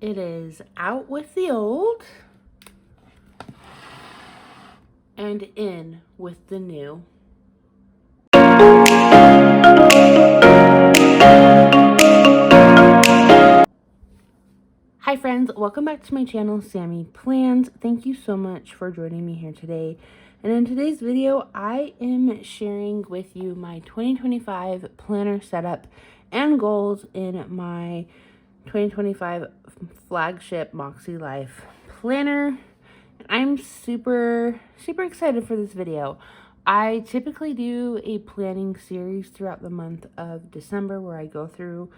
It is out with the old and in with the new. Hi friends, welcome back to my channel, Sammy Plans. Thank you so much for joining me here today. And in today's video, I am sharing with you my 2025 planner setup and goals in my 2025 flagship MäksēLife planner. I'm super excited for this video. I typically do a planning series throughout the month of December where I go through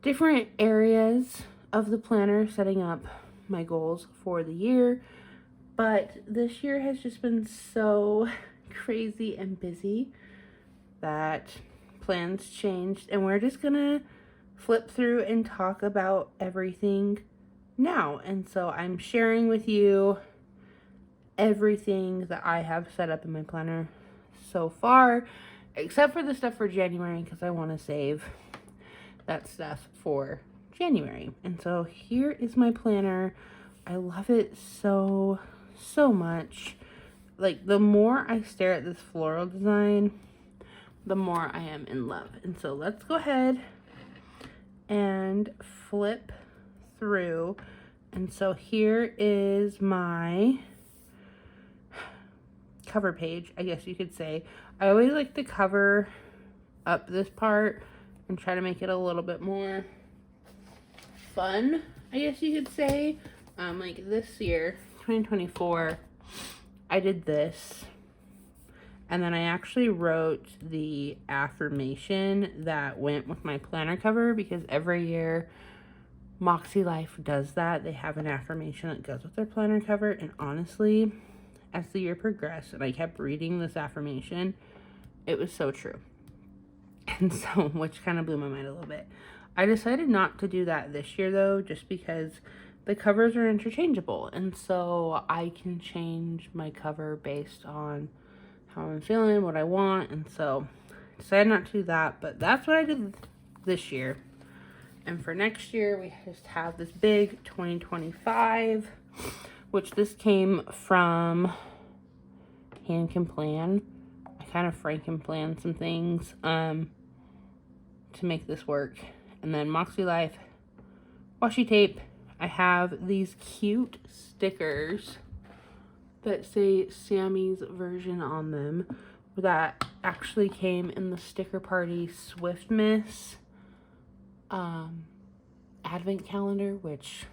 different areas of the planner, setting up my goals for the year. But this year has just been so crazy and busy that plans changed, and we're just gonna flip through and talk about everything now. And so I'm sharing with you everything that I have set up in my planner so far, except for the stuff for January, because I want to save that stuff for January. And so here is my planner. I love it so much. Like, the more I stare at this floral design, the more I am in love. And so let's go ahead and flip through. And so here is my cover page, I guess you could say. I always like to cover up this part and try to make it a little bit more fun, I guess you could say. Like this year, 2024, I did this, and then I actually wrote the affirmation that went with my planner cover, because every year MäksēLife does that. They have an affirmation that goes with their planner cover, and honestly, as the year progressed and I kept reading this affirmation, it was so true. And so, which kind of blew my mind a little bit. I decided not to do that this year though, just because the covers are interchangeable, and so I can change my cover based on how I'm feeling, what I want. And so I decided not to do that, but that's what I did this year. And for next year, we just have this big 2025, which this came from Hand Can Plan. I kind of Franken planned some things to make this work. And then MäksēLife washi tape. I have these cute stickers that say Sammy's version on them that actually came in the Sticker Party Swiftmas advent calendar, which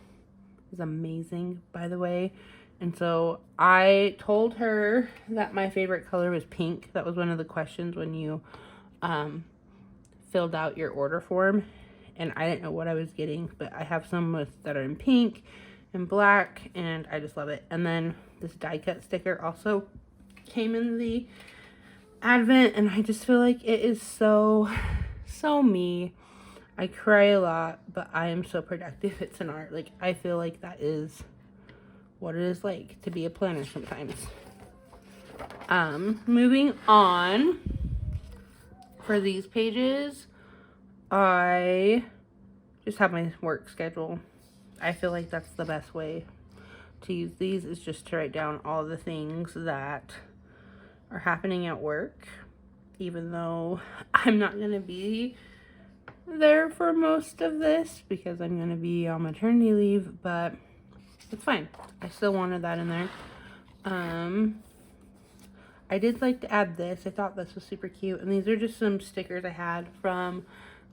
is amazing, by the way. And so I told her that my favorite color was pink. That was one of the questions when you filled out your order form, and I didn't know what I was getting, but I have some that are in pink and black, and I just love it. And then this die cut sticker also came in the advent, and I just feel like it is so me. I cry a lot, but I am so productive. It's an art. Like, I feel like that is what it is like to be a planner sometimes. Moving on, for these pages, I just have my work schedule. I feel like that's the best way to use these, is just to write down all the things that are happening at work, even though I'm not going to be there for most of this because I'm going to be on maternity leave, but it's fine. I still wanted that in there. I did like to add this. I thought this was super cute, and these are just some stickers I had from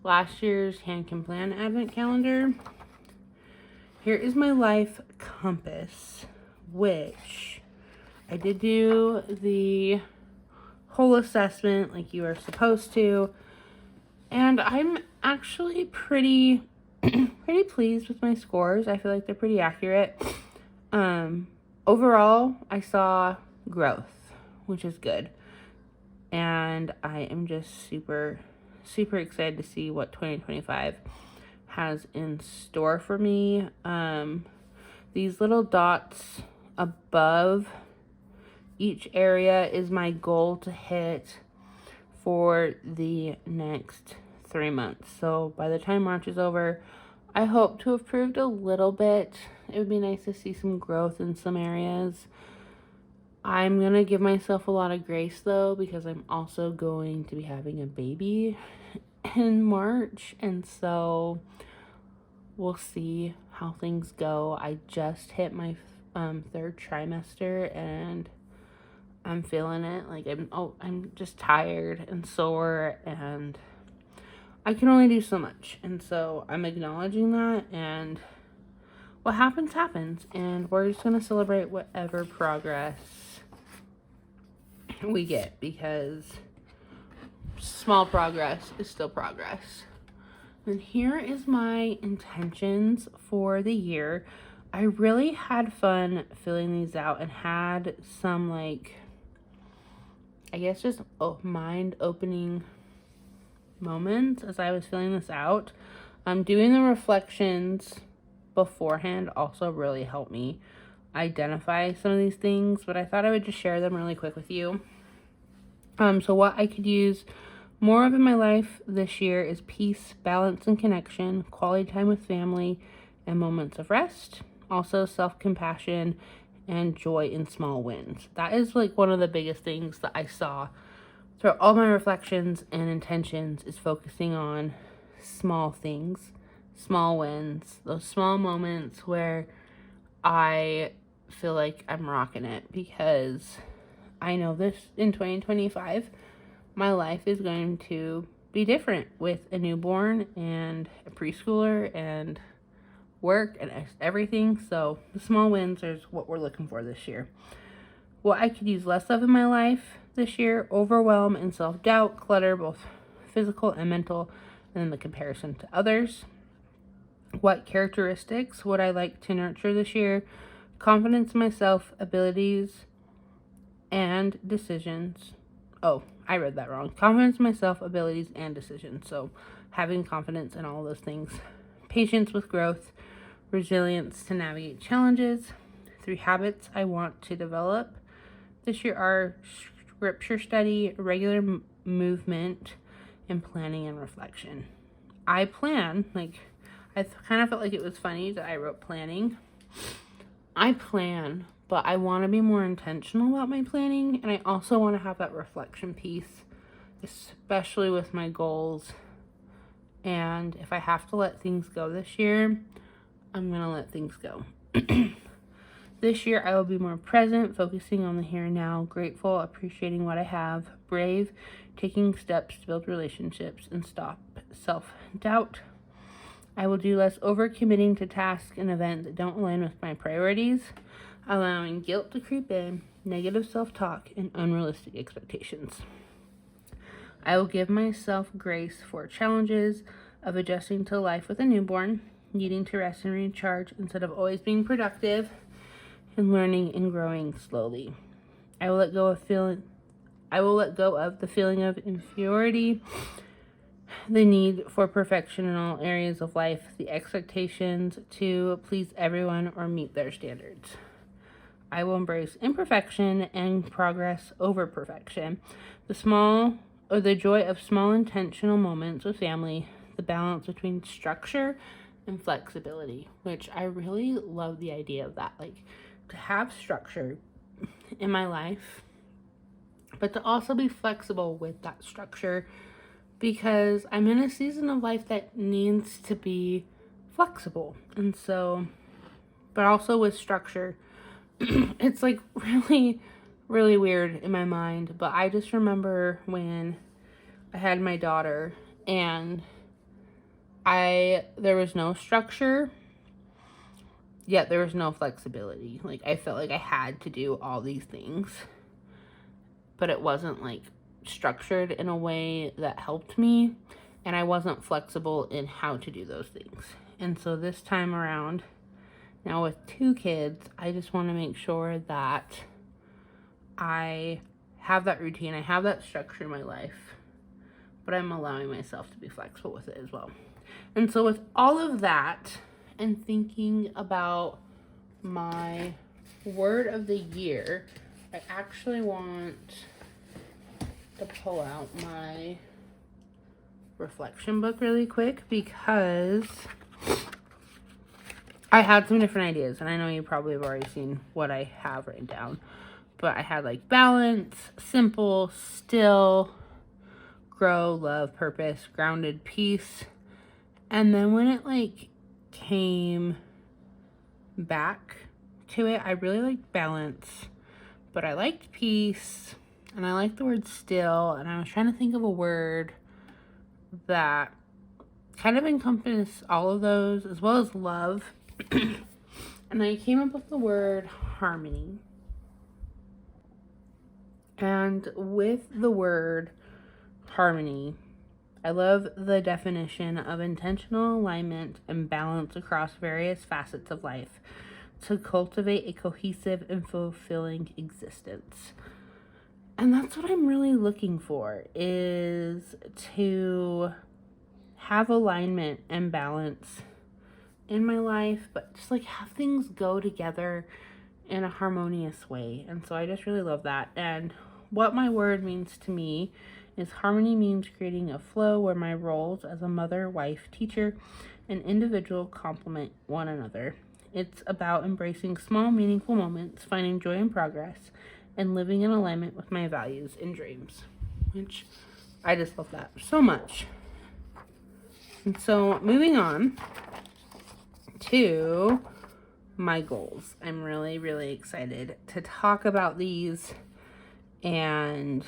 last year's Hand Can Plan advent calendar. Here is my life compass, which I did do the whole assessment like you are supposed to, and I'm actually pretty pleased with my scores. I feel like they're pretty accurate. Overall, I saw growth, which is good, and I am just super excited to see what 2025 has in store for me. These little dots above each area is my goal to hit for the next 3 months. So by the time March is over, I hope to have improved a little bit. It would be nice to see some growth in some areas. I'm going to give myself a lot of grace though, because I'm also going to be having a baby in March. And so we'll see how things go. I just hit my third trimester and I'm feeling it. Like I'm just tired and sore, and I can only do so much. And so I'm acknowledging that, and what happens, happens. And we're just going to celebrate whatever progress we get, because small progress is still progress. And here is my intentions for the year. I really had fun filling these out and had some, like, I guess just mind-opening moments as I was filling this out. Doing the reflections beforehand also really helped me identify some of these things, but I thought I would just share them really quick with you. So what I could use more of in my life this year is peace, balance, and connection, quality time with family, and moments of rest. Also self-compassion and joy in small wins. That is like one of the biggest things that I saw through all my reflections and intentions, is focusing on small things, small wins, those small moments where I feel like I'm rocking it, because I know this in 2025, my life is going to be different with a newborn and a preschooler and work and everything. So the small wins is what we're looking for this year. What I could use less of in my life this year: overwhelm and self-doubt, clutter, both physical and mental, and then the comparison to others. What characteristics would I like to nurture this year? Confidence in myself, abilities, and decisions. Oh, I read that wrong. Confidence in myself, abilities, and decisions. So having confidence in all those things. Patience with growth, resilience to navigate challenges. 3 habits I want to develop this year are scripture study, regular movement, and planning and reflection. I plan, like, I kind of felt like it was funny that I wrote planning. I plan, but I want to be more intentional about my planning, and I also want to have that reflection piece, especially with my goals. And if I have to let things go this year, I'm going to let things go. This year, I will be more present, focusing on the here and now, grateful, appreciating what I have, brave, taking steps to build relationships, and stop self-doubt. I will do less overcommitting to tasks and events that don't align with my priorities, allowing guilt to creep in, negative self-talk, and unrealistic expectations. I will give myself grace for challenges of adjusting to life with a newborn, needing to rest and recharge instead of always being productive, and learning and growing slowly. I will let go of the feeling of inferiority, the need for perfection in all areas of life, the expectations to please everyone or meet their standards. I will embrace imperfection and progress over perfection, the joy of small intentional moments with family, the balance between structure and flexibility, which I really love the idea of that, like to have structure in my life, but to also be flexible with that structure, because I'm in a season of life that needs to be flexible. And so, but also with structure, it's like really, really weird in my mind. But I just remember when I had my daughter and there was no structure, yet there was no flexibility. Like, I felt like I had to do all these things, but it wasn't like structured in a way that helped me, and I wasn't flexible in how to do those things. And so this time around, now with 2 kids, I just want to make sure that I have that routine, I have that structure in my life, but I'm allowing myself to be flexible with it as well. And so with all of that, and thinking about my word of the year, I actually want to pull out my reflection book really quick, because I had some different ideas, and I know you probably have already seen what I have written down. But I had like balance, simple, still, grow, love, purpose, grounded, peace. And then when it like came back to it, I really liked balance, but I liked peace, and I liked the word still, and I was trying to think of a word that kind of encompassed all of those, as well as love. And I came up with the word harmony. And with the word harmony, I love the definition of intentional alignment and balance across various facets of life to cultivate a cohesive and fulfilling existence. And that's what I'm really looking for, is to have alignment and balance in my life, but just like have things go together in a harmonious way. And so I just really love that. And what my word means to me is harmony means creating a flow where my roles as a mother, wife, teacher, and individual complement one another. It's about embracing small, meaningful moments, finding joy in progress, and living in alignment with my values and dreams, which I just love that so much. And so moving on to my goals. I'm really, really excited to talk about these and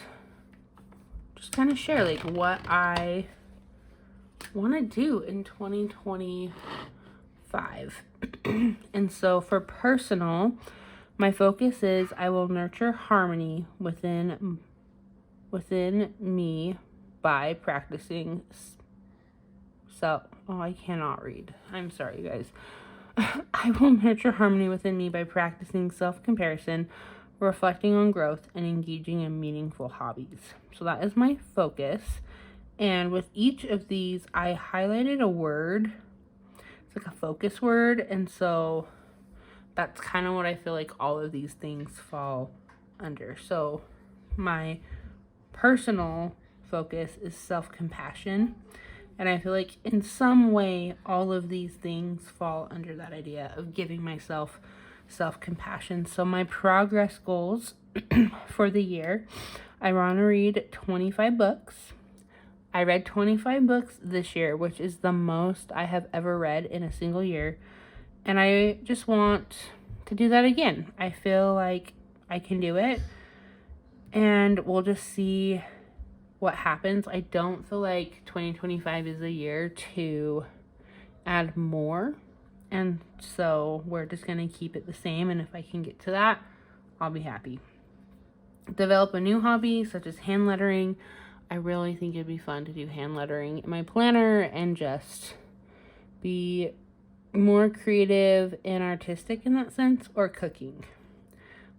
just kind of share like what I want to do in 2025. And so for personal, my focus is I will nurture harmony within me by practicing I cannot read. I'm sorry, you guys. I will nurture harmony within me by practicing self-comparison, reflecting on growth, and engaging in meaningful hobbies. So that is my focus. And with each of these, I highlighted a word. It's like a focus word. And so that's kind of what I feel like all of these things fall under. So my personal focus is self-compassion. And I feel like in some way, all of these things fall under that idea of giving myself self-compassion. So my progress goals for the year, I want to read 25 books. I read 25 books this year, which is the most I have ever read in a single year. And I just want to do that again. I feel like I can do it. And we'll just see what happens. I don't feel like 2025 is a year to add more, and so we're just going to keep it the same, and if I can get to that, I'll be happy. Develop a new hobby such as hand lettering. I really think it'd be fun to do hand lettering in my planner and just be more creative and artistic in that sense, or cooking.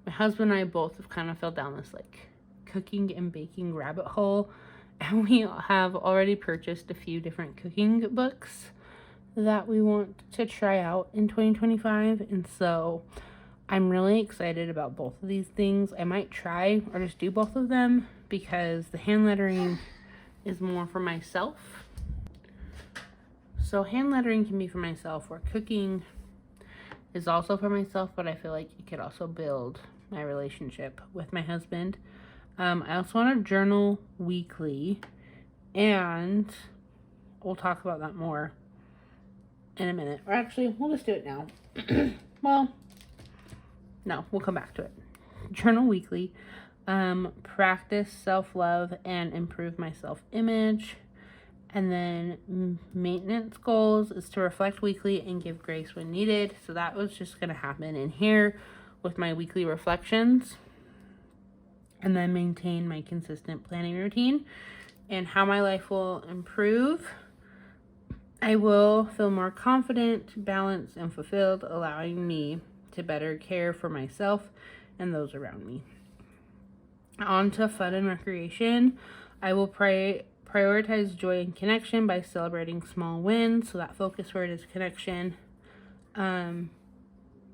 My husband and I both have kind of fell down this like cooking and baking rabbit hole, and we have already purchased a few different cooking books that we want to try out in 2025, and so I'm really excited about both of these things. I might try or just do both of them because the hand lettering is more for myself. So hand lettering can be for myself, or cooking is also for myself, but I feel like it could also build my relationship with my husband. I also want to journal weekly, and we'll talk about that more in a minute. Or actually, we'll just do it now. Well, no, we'll come back to it. Journal weekly, practice self-love and improve my self-image. And then maintenance goals is to reflect weekly and give grace when needed. So that was just going to happen in here with my weekly reflections. And then maintain my consistent planning routine. And how my life will improve. I will feel more confident, balanced, and fulfilled, allowing me to better care for myself and those around me. On to fun and recreation. I will prioritize joy and connection by celebrating small wins. So that focus word is connection.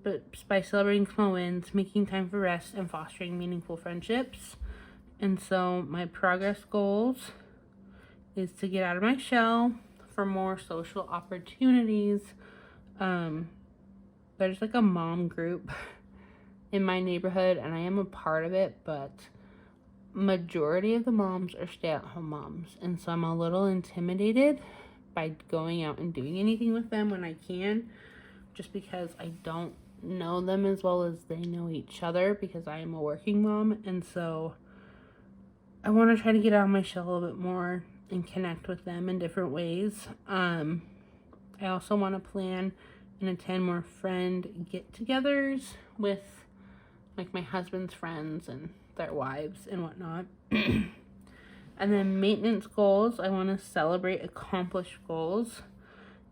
But by celebrating small wins, making time for rest, and fostering meaningful friendships. And so my progress goals is to get out of my shell for more social opportunities, there's like a mom group in my neighborhood, and I am a part of it, but majority of the moms are stay-at-home moms, and so I'm a little intimidated by going out and doing anything with them when I can, just because I don't know them as well as they know each other, because I am a working mom. And so I want to try to get out of my shell a little bit more and connect with them in different ways. I also want to plan and attend more friend get-togethers with like my husband's friends and their wives and whatnot. And then maintenance goals, I want to celebrate accomplished goals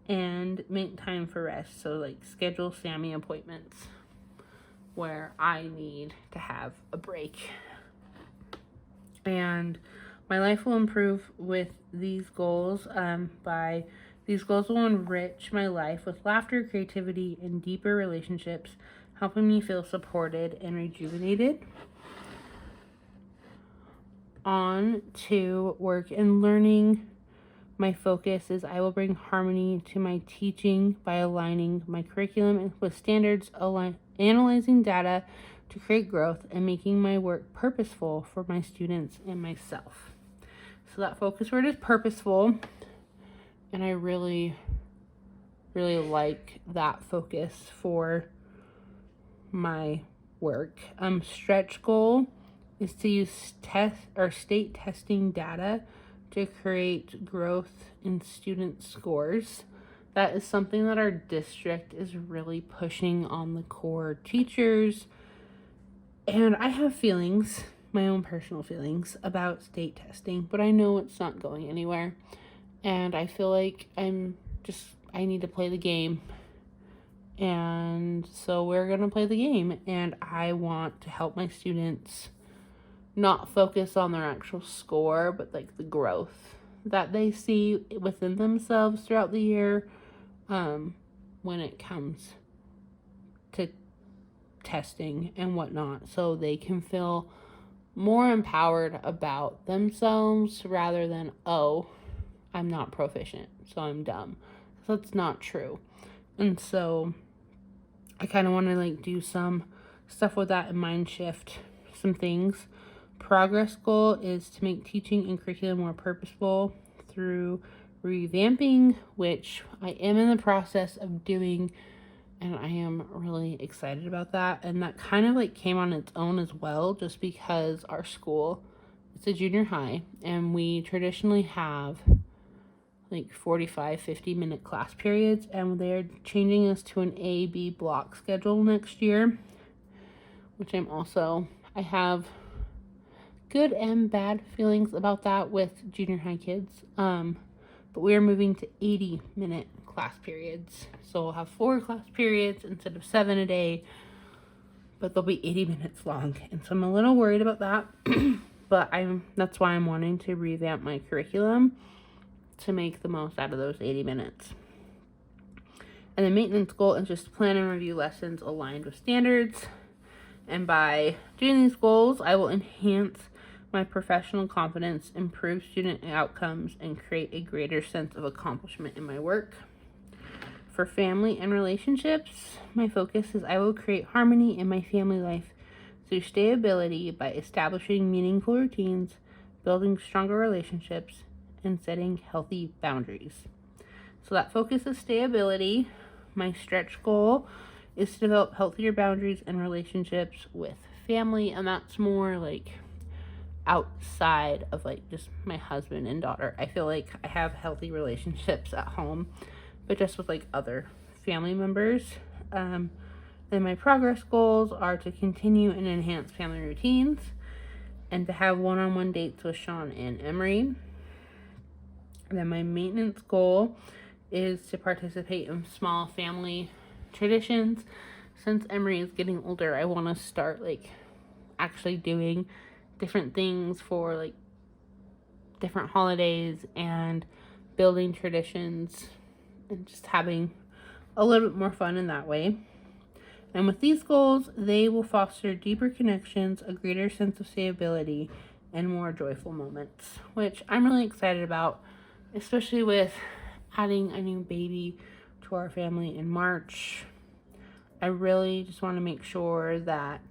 and make time for rest. So like schedule Sammy appointments where I need to have a break. And my life will improve with these goals. These goals will enrich my life with laughter, creativity, and deeper relationships, helping me feel supported and rejuvenated. On to work and learning. My focus is I will bring harmony to my teaching by aligning my curriculum with standards, analyzing data to create growth, and making my work purposeful for my students and myself. So that focus word is purposeful, and I really, really like that focus for my work. Stretch goal is to use state testing data to create growth in student scores. That is something that our district is really pushing on the core teachers. And I have feelings, my own personal feelings, about state testing, but I know it's not going anywhere. And I feel like I need to play the game. And so we're going to play the game. And I want to help my students not focus on their actual score, but like the growth that they see within themselves throughout the year, when it comes to testing and whatnot, so they can feel more empowered about themselves rather than, oh, I'm not proficient, so I'm dumb. So that's not true. And so I kind of want to like do some stuff with that and mind shift some things. Progress goal is to make teaching and curriculum more purposeful through revamping, which I am in the process of doing, and I am really excited about that. And that kind of like came on its own as well, just because our school, it's a junior high, and we traditionally have like 50 minute class periods, and they're changing us to an A-B block schedule next year, which I have good and bad feelings about that with junior high kids. But we are moving to 80-minute class periods. So we'll have 4 class periods instead of 7 a day, but they'll be 80 minutes long. And so I'm a little worried about that. But that's why I'm wanting to revamp my curriculum to make the most out of those 80 minutes. And the maintenance goal is just plan and review lessons aligned with standards. And by doing these goals, I will enhance my professional confidence, improve student outcomes, and create a greater sense of accomplishment in my work. For family and relationships, my focus is I will create harmony in my family life through stability by establishing meaningful routines, building stronger relationships, and setting healthy boundaries. So that focus is stability. My stretch goal is to develop healthier boundaries and relationships with family, and that's more like outside of like just my husband and daughter. I feel like I have healthy relationships at home, but just with like other family members. Then my progress goals are to continue and enhance family routines and to have one-on-one dates with Sean and Emery. Then my maintenance goal is to participate in small family traditions. Since Emery is getting older, I want to start like actually doing different things for like different holidays and building traditions and just having a little bit more fun in that way. And with these goals, they will foster deeper connections, a greater sense of stability, and more joyful moments, which I'm really excited about, especially with adding a new baby to our family in March. I really just want to make sure that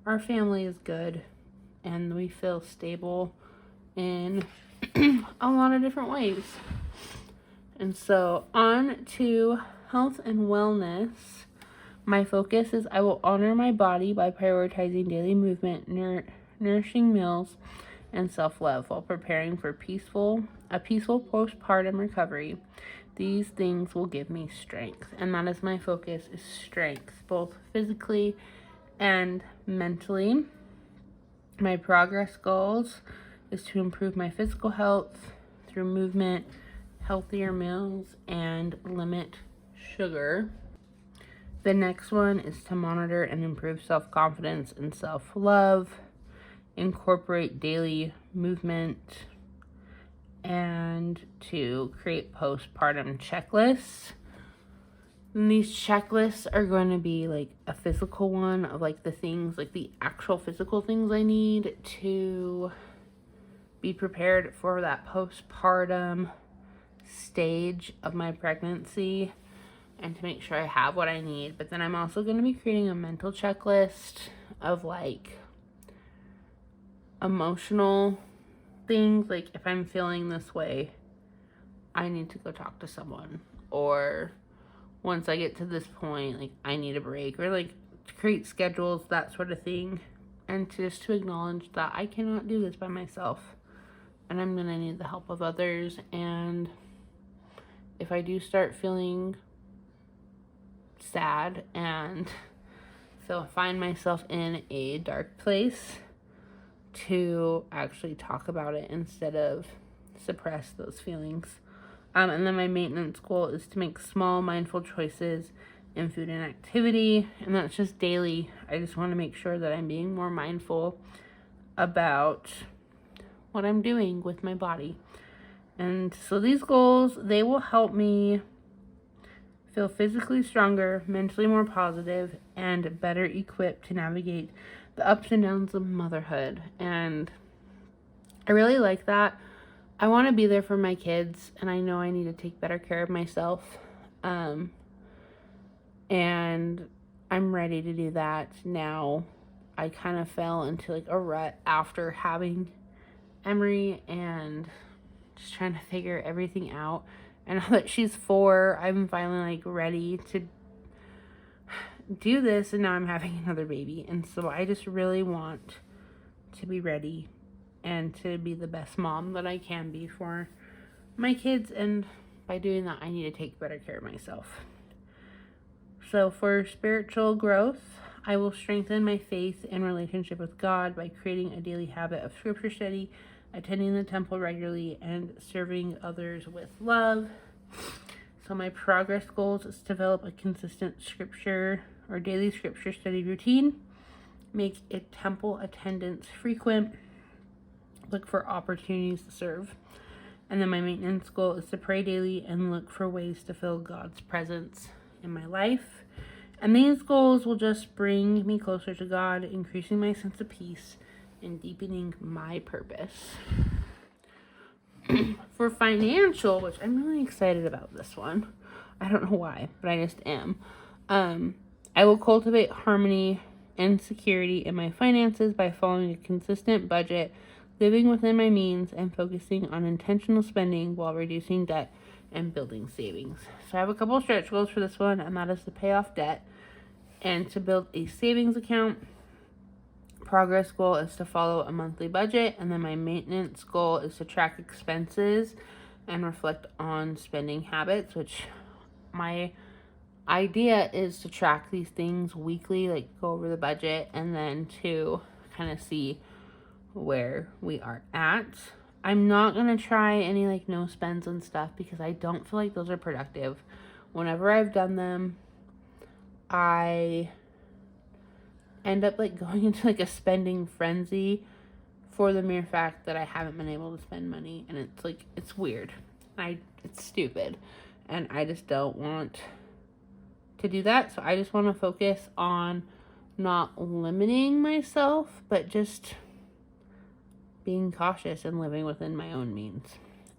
our family is good and we feel stable in a lot of different ways. And so on to health and wellness. My focus is I will honor my body by prioritizing daily movement, nourishing meals, and self-love while preparing for a peaceful postpartum recovery. These things will give me strength, and that is my focus, is strength, both physically and mentally. My progress goals is to improve my physical health through movement, healthier meals, and limit sugar. The next one is to monitor and improve self-confidence and self-love, incorporate daily movement, and to create postpartum checklists. And these checklists are going to be like a physical one of like the things, like the actual physical things I need to be prepared for that postpartum stage of my pregnancy and to make sure I have what I need. But then I'm also going to be creating a mental checklist of like emotional things, like if I'm feeling this way, I need to go talk to someone, or once I get to this point, like I need a break, or like to create schedules, that sort of thing, and just to acknowledge that I cannot do this by myself and I'm gonna need the help of others. And if I do start feeling sad and find myself in a dark place, to actually talk about it instead of suppress those feelings. And then my maintenance goal is to make small mindful choices in food and activity, and that's just daily. I just want to make sure that I'm being more mindful about what I'm doing with my body. And so these goals, they will help me feel physically stronger, mentally more positive, and better equipped to navigate the ups and downs of motherhood. And I really like that. I want to be there for my kids, and I know I need to take better care of myself. And I'm ready to do that now. I kind of fell into like a rut after having Emery and just trying to figure everything out. And now that she's 4, I'm finally like ready to do this, and now I'm having another baby. And so I just really want to be ready and to be the best mom that I can be for my kids. And by doing that, I need to take better care of myself. So for spiritual growth, I will strengthen my faith and relationship with God by creating a daily habit of scripture study, attending the temple regularly, and serving others with love. So my progress goals is to develop a consistent scripture or daily scripture study routine, make a temple attendance frequent, look for opportunities to serve. And then my maintenance goal is to pray daily and look for ways to feel God's presence in my life. And these goals will just bring me closer to God, increasing my sense of peace and deepening my purpose. For financial, which I'm really excited about this one. I don't know why, but I just am. I will cultivate harmony and security in my finances by following a consistent budget, living within my means, and focusing on intentional spending while reducing debt and building savings. So I have a couple of stretch goals for this one, and that is to pay off debt and to build a savings account. Progress goal is to follow a monthly budget, and then my maintenance goal is to track expenses and reflect on spending habits, which my idea is to track these things weekly, like go over the budget, and then to kind of see where we are at. I'm not going to try any like no spends and stuff because I don't feel like those are productive. Whenever I've done them, I end up like going into like a spending frenzy for the mere fact that I haven't been able to spend money, and it's like, it's weird. It's stupid, and I just don't want to do that. So I just want to focus on not limiting myself, but just being cautious and living within my own means.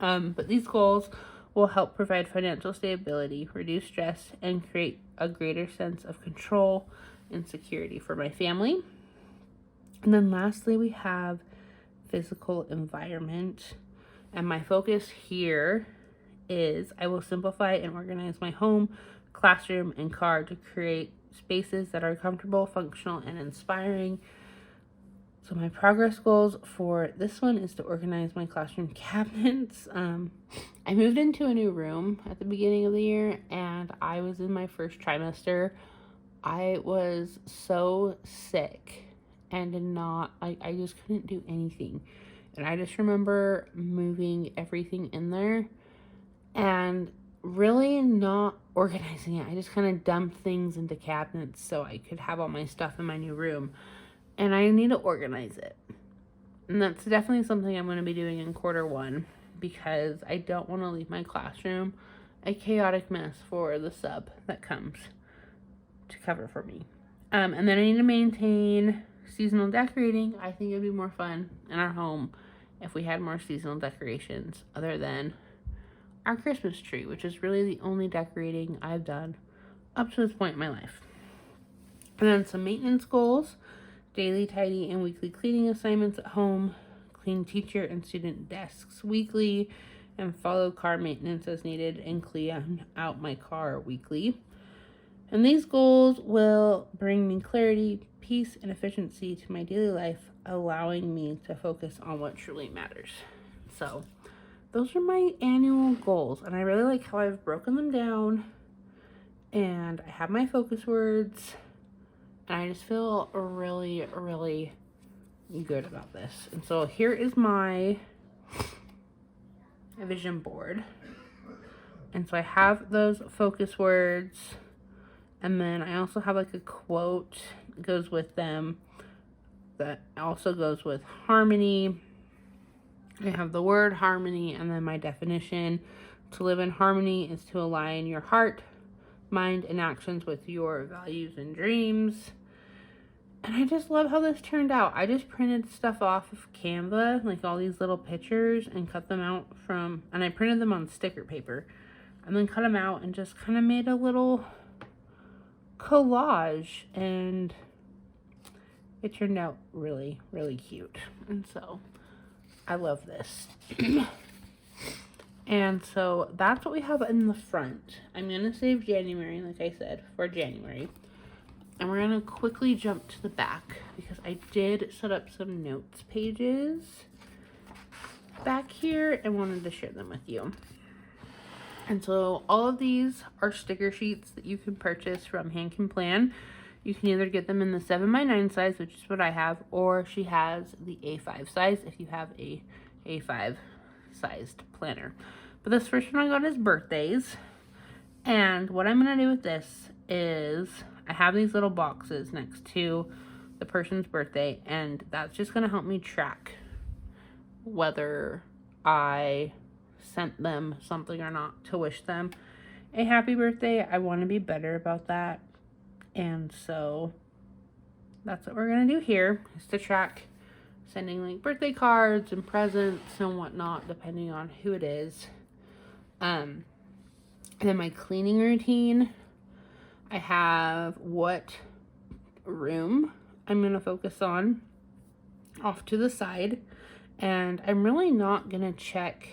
But these goals will help provide financial stability, reduce stress, and create a greater sense of control and security for my family. And then lastly, we have physical environment. And my focus here is I will simplify and organize my home, classroom, and car to create spaces that are comfortable, functional, and inspiring. So my progress goals for this one is to organize my classroom cabinets. I moved into a new room at the beginning of the year, and I was in my first trimester. I was so sick and I just couldn't do anything. And I just remember moving everything in there and really not organizing it. I just kind of dumped things into cabinets so I could have all my stuff in my new room. And I need to organize it. And that's definitely something I'm going to be doing in Q1 because I don't want to leave my classroom a chaotic mess for the sub that comes to cover for me. And then I need to maintain seasonal decorating. I think it would be more fun in our home if we had more seasonal decorations other than our Christmas tree, which is really the only decorating I've done up to this point in my life. And then some maintenance goals. Daily tidy and weekly cleaning assignments at home, clean teacher and student desks weekly, and follow car maintenance as needed and clean out my car weekly. And these goals will bring me clarity, peace, and efficiency to my daily life, allowing me to focus on what truly matters. So those are my annual goals, and I really like how I've broken them down, and I have my focus words. And I just feel really, really good about this. And so here is my vision board. And so I have those focus words. And then I also have like a quote that goes with them that also goes with harmony. I have the word harmony and then my definition. To live in harmony is to align your heart, mind, and actions with your values and dreams. And I just love how this turned out. I just printed stuff off of Canva, like all these little pictures, and cut them out and I printed them on sticker paper, and then cut them out and just kind of made a little collage, and it turned out really, really cute. And so I love this. And so that's what we have in the front. I'm going to save January, like I said, for January. And we're going to quickly jump to the back because I did set up some notes pages back here and wanted to share them with you. And so all of these are sticker sheets that you can purchase from Hand Can Plan. You can either get them in the 7x9 size, which is what I have, or she has the A5 size if you have a A5 sized planner. But this first one I got is birthdays. And what I'm going to do with this is I have these little boxes next to the person's birthday, and that's just going to help me track whether I sent them something or not to wish them a happy birthday. I want to be better about that. And so that's what we're going to do here, is to track sending like birthday cards and presents and whatnot, depending on who it is. And then my cleaning routine, I have what room I'm going to focus on off to the side. And I'm really not going to check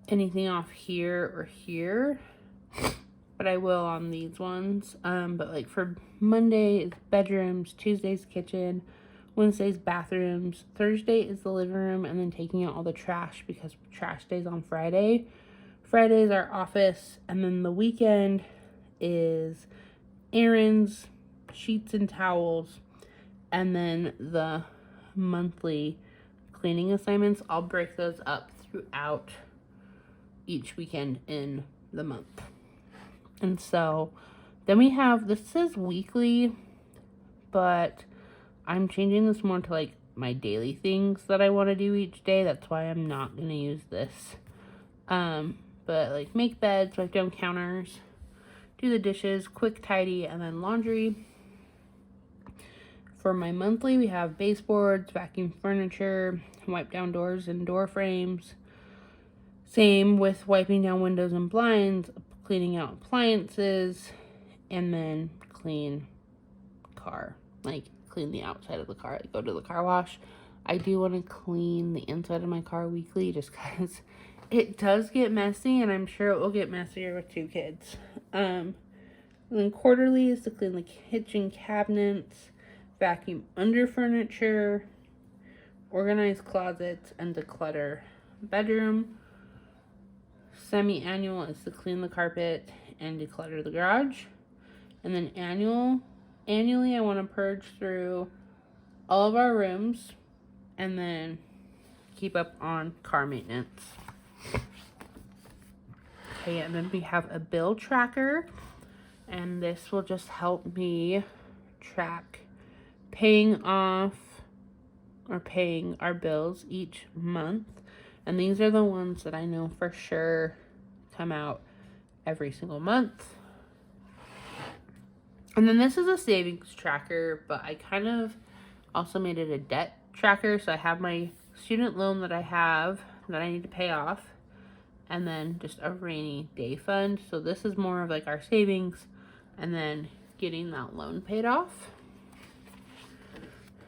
anything off here or here, but I will on these ones. But like for Monday is bedrooms, Tuesday's kitchen, Wednesday's bathrooms, Thursday is the living room, and then taking out all the trash because trash day's on Friday. Friday's our office, and then the weekend is errands, sheets and towels, and then the monthly cleaning assignments. I'll break those up throughout each weekend in the month. And so then we have, this says weekly, but I'm changing this more to like my daily things that I want to do each day. That's why I'm not going to use this. But like make beds, wipe down counters, do the dishes, quick tidy, and then laundry. For my monthly, we have baseboards, vacuum furniture, wipe down doors and door frames, Same with wiping down windows and blinds, cleaning out appliances, and then clean car. Like, clean the outside of the car. Like, go to the car wash. I do want to clean the inside of my car weekly just because it does get messy, and I'm sure it will get messier with 2 kids. And then quarterly is to clean the kitchen cabinets, vacuum under furniture, organize closets, and declutter bedroom. Semi-annual is to clean the carpet and declutter the garage. And then annually I want to purge through all of our rooms and then keep up on car maintenance. Okay, and then we have a bill tracker, and this will just help me track paying off or paying our bills each month. And these are the ones that I know for sure come out every single month. And then this is a savings tracker, but I kind of also made it a debt tracker. So I have my student loan that I need to pay off, and then just a rainy day fund. So this is more of like our savings and then getting that loan paid off.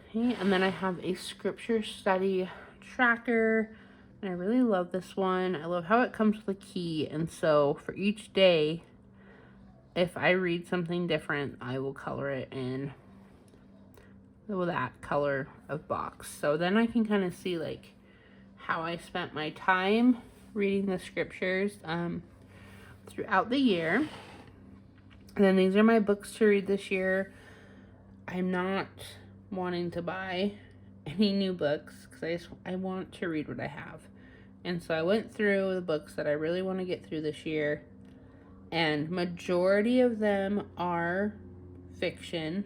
Okay, and then I have a scripture study tracker, and I really love this one. I love how it comes with a key, and so for each day, if I read something different, I will color it in with that color of box. So then I can kind of see like how I spent my time reading the scriptures throughout the year. And then these are my books to read this year. I'm not wanting to buy any new books because I want to read what I have. And so I went through the books that I really want to get through this year, and majority of them are fiction,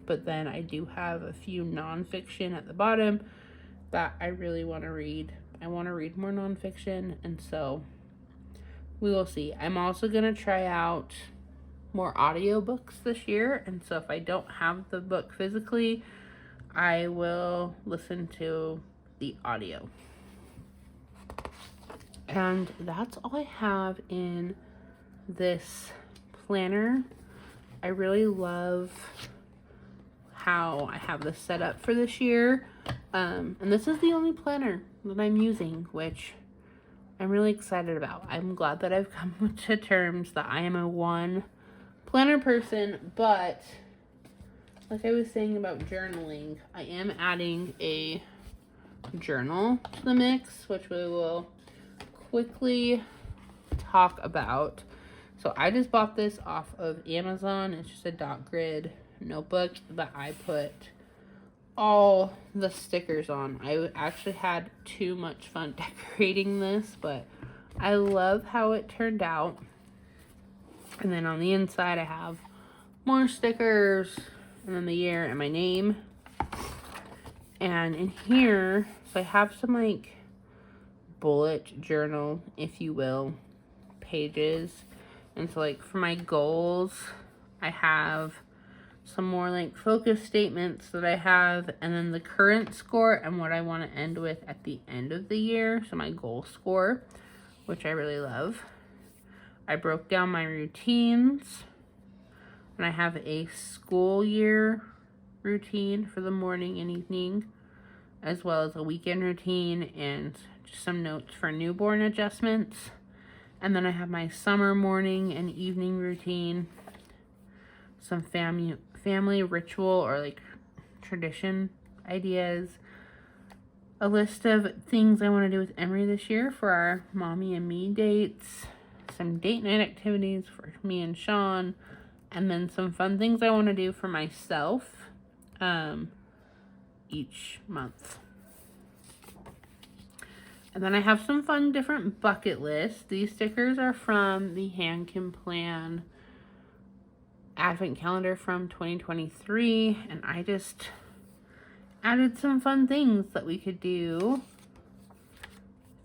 but then I do have a few nonfiction at the bottom that I really want to read. I want to read more nonfiction, and so we will see. I'm also going to try out more audiobooks this year, and so if I don't have the book physically, I will listen to the audio. And that's all I have in this planner. I really love how I have this set up for this year. And this is the only planner that I'm using, which I'm really excited about. I'm glad that I've come to terms that I am a one planner person, but like I was saying about journaling, I am adding a journal to the mix, which we will quickly talk about. So I just bought this off of Amazon. It's just a dot grid notebook that I put all the stickers on. I actually had too much fun decorating this, but I love how it turned out. And then on the inside I have more stickers, and then the year and my name. And in here, so I have some like bullet journal, if you will, pages. And so like for my goals, I have some more like focus statements that I have, and then the current score and what I want to end with at the end of the year. So my goal score, which I really love. I broke down my routines, and I have a school year routine for the morning and evening, as well as a weekend routine and just some notes for newborn adjustments. And then I have my summer morning and evening routine, some family ritual or like tradition ideas, a list of things I want to do with Emery this year for our mommy and me dates, some date night activities for me and Sean, and then some fun things I want to do for myself each month. And then I have some fun different bucket lists. These stickers are from the Hand Can Plan Advent Calendar from 2023. And I just added some fun things that we could do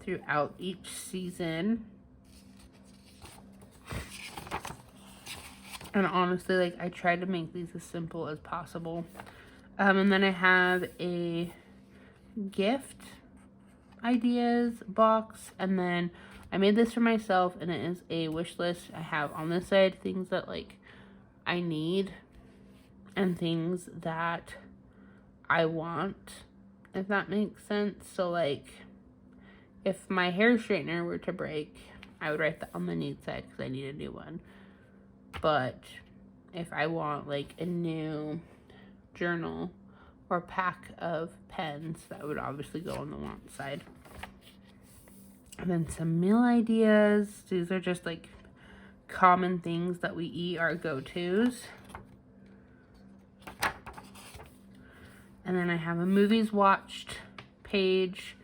throughout each season. And honestly, like, I tried to make these as simple as possible. And then I have a gift ideas box, and then I made this for myself, and it is a wish list. I have on this side things that like I need and things that I want, if that makes sense. So like if my hair straightener were to break, I would write that on the need side because I need a new one. But if I want like a new journal or pack of pens, that would obviously go on the want side. And then some meal ideas. These are just like common things that we eat, our go-tos. And then I have a movies watched page,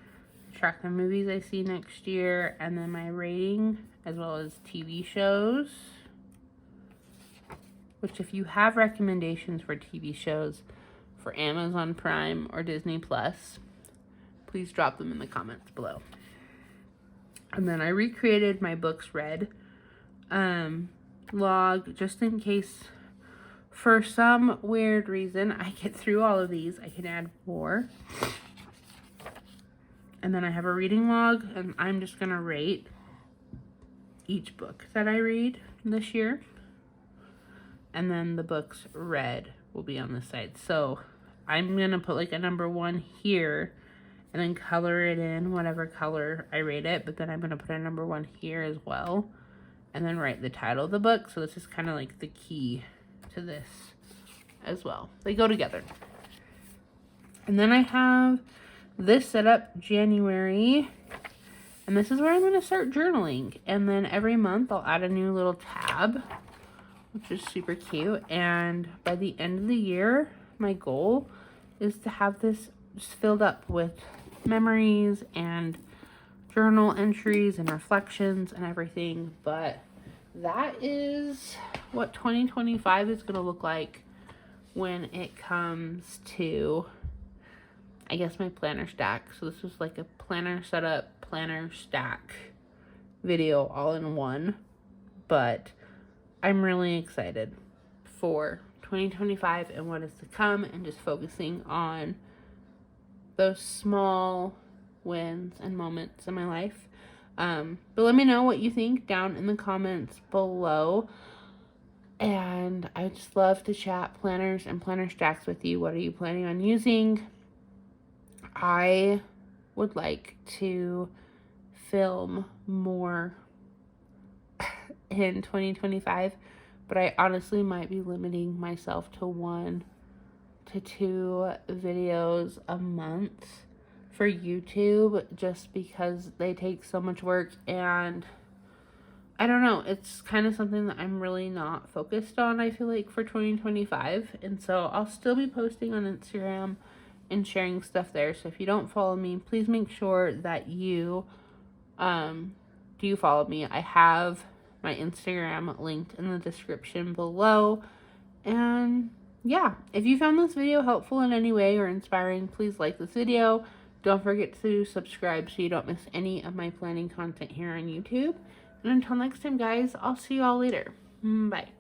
track the movies I see next year, and then my rating, as well as TV shows. Which, if you have recommendations for TV shows for Amazon Prime or Disney Plus, please drop them in the comments below. And then I recreated my books read log, just in case for some weird reason I get through all of these. I can add more. And then I have a reading log, and I'm just going to rate each book that I read this year. And then the books read will be on the side. So I'm going to put like a number 1 here and then color it in whatever color I rate it. But then I'm going to put a number 1 here as well. And then write the title of the book. So this is kind of like the key to this as well. They go together. And then I have this set up January. And this is where I'm going to start journaling. And then every month I'll add a new little tab, which is super cute. And by the end of the year, my goal is to have this just filled up with memories and journal entries and reflections and everything. But that is what 2025 is going to look like when it comes to, I guess, my planner stack. So this was like a planner setup, planner stack video all in one. But I'm really excited for 2025 and what is to come, and just focusing on those small wins and moments in my life. But let me know what you think down in the comments below. And I just love to chat planners and planner stacks with you. What are you planning on using? I would like to film more in 2025, but I honestly might be limiting myself to 1 to 2 videos a month for YouTube, just because they take so much work, and I don't know, it's kind of something that I'm really not focused on, I feel like, for 2025. And so I'll still be posting on Instagram and sharing stuff there. So if you don't follow me, please make sure that you do follow me. I have my Instagram linked in the description below. And yeah, if you found this video helpful in any way or inspiring, please like this video. Don't forget to subscribe so you don't miss any of my planning content here on YouTube. And until next time, guys, I'll see you all later. Bye.